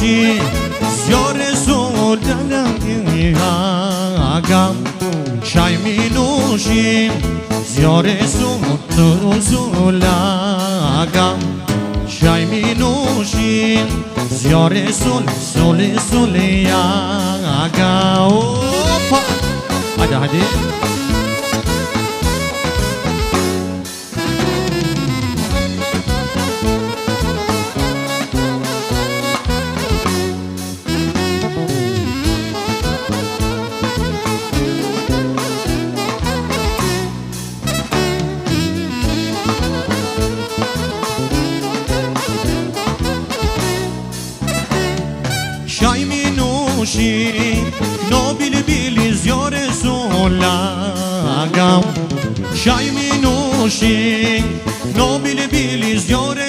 minushi Zjore agam Shaj minushi Zjore agam Shaj minushi Zjore agam Opa Hadi Shaj minushi Nobili bili zjore agam Shaj minushi Nobili bili zjore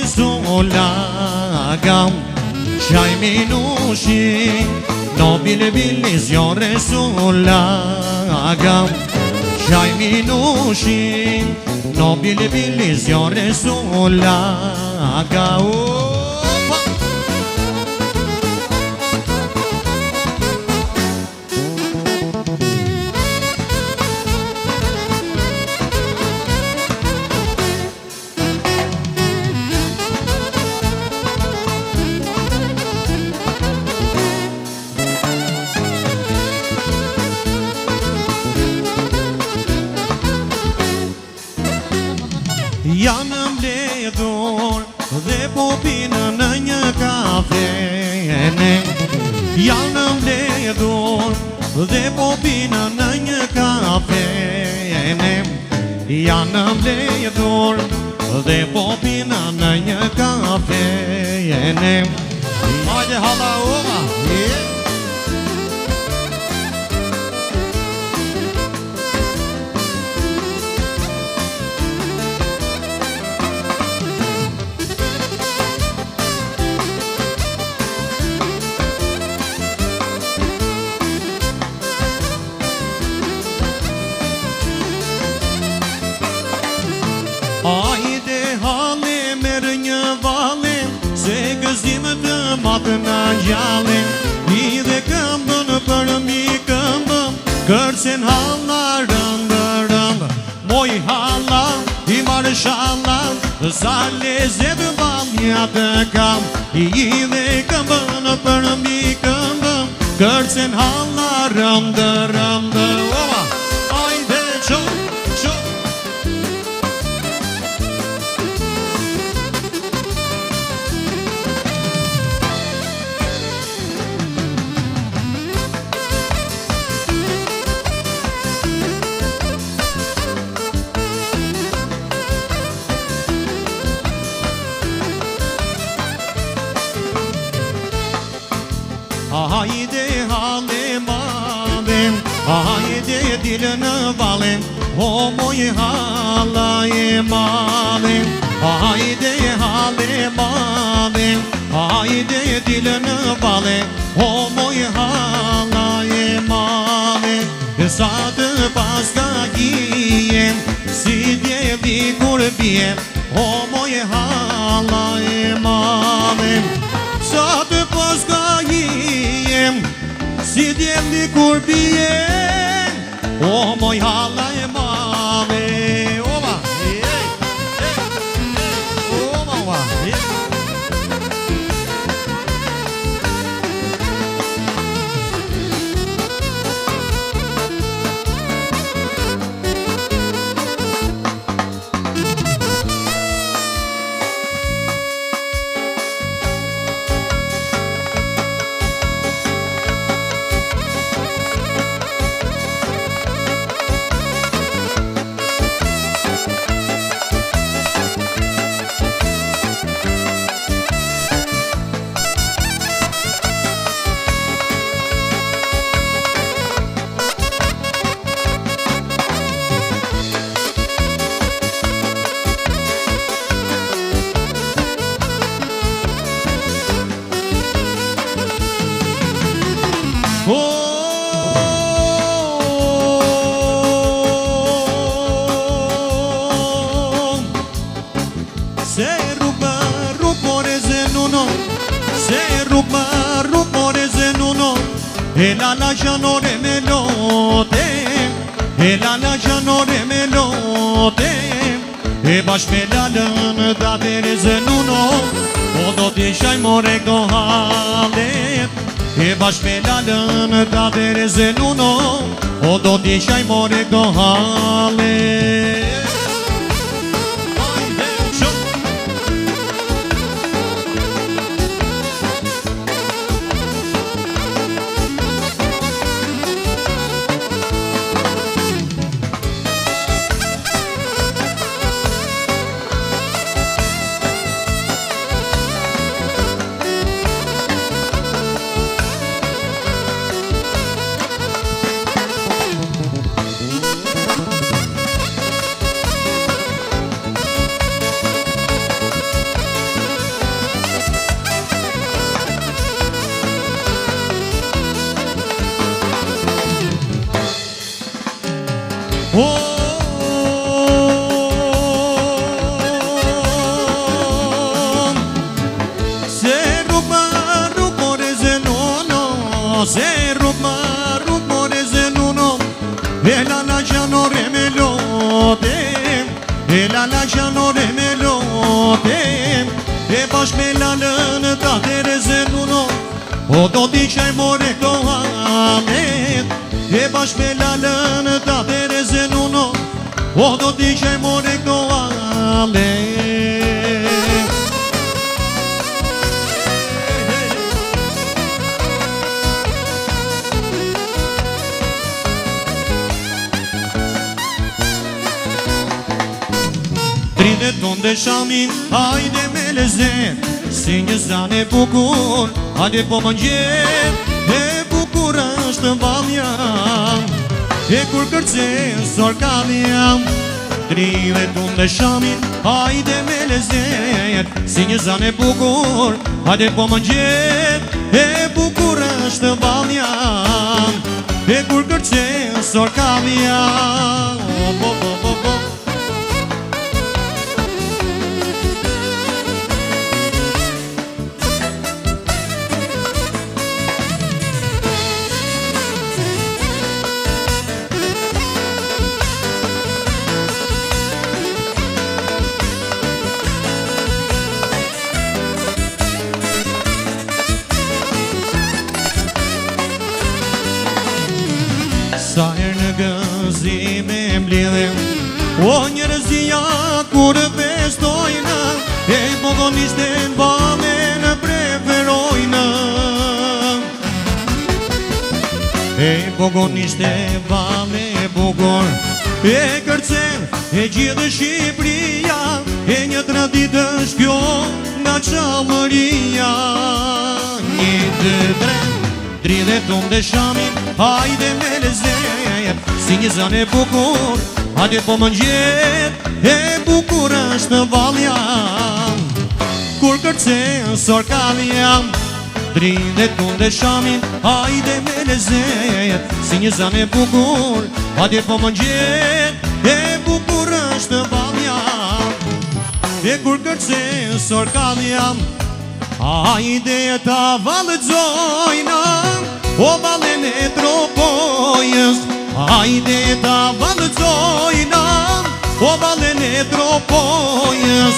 agam Shaj minushi Nobili bili zjore agam Shaj minushi Nobili bili zjore agam Janë mbledhur dhe po pinë në një kafene Janë mbledhur dhe po pinë në një kafene Janë mbledhur dhe po pinë në një kafene Hajde hala uva Hajde hale merë një vale Se gëzim të matë në gjallin I dhe këmbën për mi këmbën Kërcen hala rëndë rëndë Moj hala I marë shala Sa lezet valja të kam I dhe këmbën për mi këmbën Kërcen hala rëndë rëndë Hajde qo Hajde hale madem Hajde dilë në valem O moj hala e madem Hajde hale madem Hajde dilë në valem O moj hala e madem Sa të paska gjem Si djeli kur bjem O moj hala e madem Sa të paska gjem Si djeli kur bjem O moj hala e mame Oma Oma e la la gjanore me lote, e la la gjanore me lote, e bashkë me lalën da Terezën uno, o do t'i shaj more këto halet, e bashkë me lalën da Terezën uno, o do t'i shaj more këto halet. Se rup more zenuno, e la la gjanore me lote, e la la gjanore me lote, e bashkë me lalën da Terezën uno, o do t'i qaj more këto halet, e bashkë me lalën da Terezën uno, o do t'i qaj more këto halet. Dhe ton dhe shamin, hajde me lezet, si një zane bukur, hajde po më njet, e bukur është valja, e kur kërcen sorkalja. Tri dhe ton dhe shamin, hajde me lezet, si një zane bukur, hajde po më njet, e bukur është valja, e kur kërcen sorkalja. Sa herë në gëzime mblidhem, o njerëzia kur festojnë, e pogonishten valen preferojnë, e pogonishten vale bukur, e kërcen e gjithë Shqipëria, e një traditë është kjo nga Çallëria. Një, dy, tre, tri dhe ton dhe shamin, hajde me lezet, si një zane bukur, hajde po më njet, e bukur është valja, kur kërcen sorkalja. Tri dhe ton dhe shamin, hajde me lezet, si një zane bukur, hajde po më njet, e bukur është valja, e kur kërcen sorkalja. Hajde ta valëzojna, o valen e tropojës, hajde ta valëzojna, o valen e tropojës,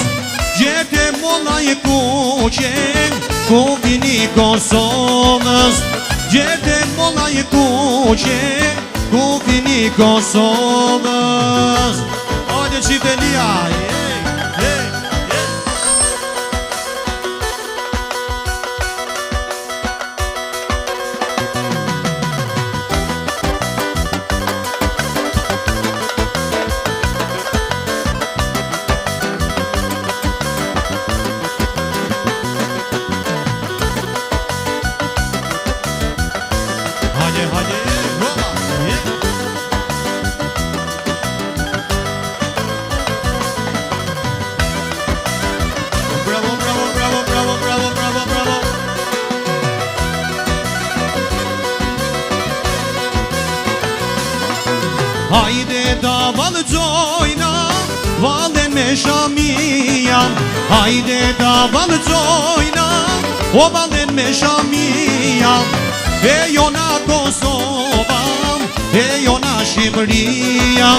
gjete molla e kuqe, ku vini Kosovës, gjete molla e kuqe, ku vini Kosovës. Hajde qitelia, Hajde ta valëzojna, valen me shamia. Hajde ta valëzojna, o valen me shamia. E jona e jona Shqipëria,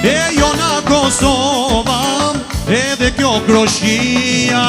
e jona Kosova, edhe kjo Kroqia.